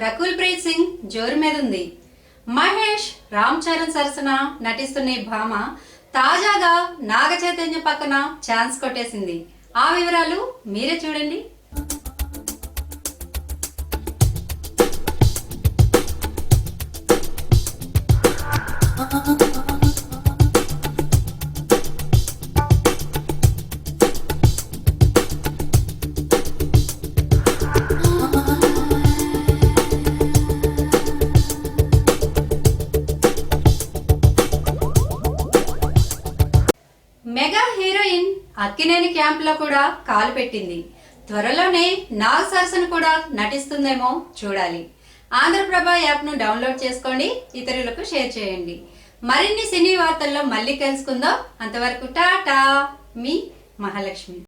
రకుల్ ప్రీత్ సింగ్ జోరు మీద ఉంది. మహేష్ రామ్ చరణ్ సరసన నటిస్తున్న ఈ భామ తాజాగా నాగ చైతన్య పక్కన ఛాన్స్ కొట్టేసింది. ఆ వివరాలు మీరే చూడండి. మెగా హీరోయిన్ అక్కినేని క్యాంప్ లో కూడా కాలు పెట్టింది. త్వరలోనే నాగ్ సరసన కూడా నటిస్తుందేమో చూడాలి. ఆంధ్రప్రభ యాప్ ను డౌన్లోడ్ చేసుకోండి, ఇతరులకు షేర్ చేయండి. మరిన్ని సినీ వార్తల్లో మళ్ళీ కలుసుకుందాం. అంతవరకు టాటా, మీ మహాలక్ష్మి.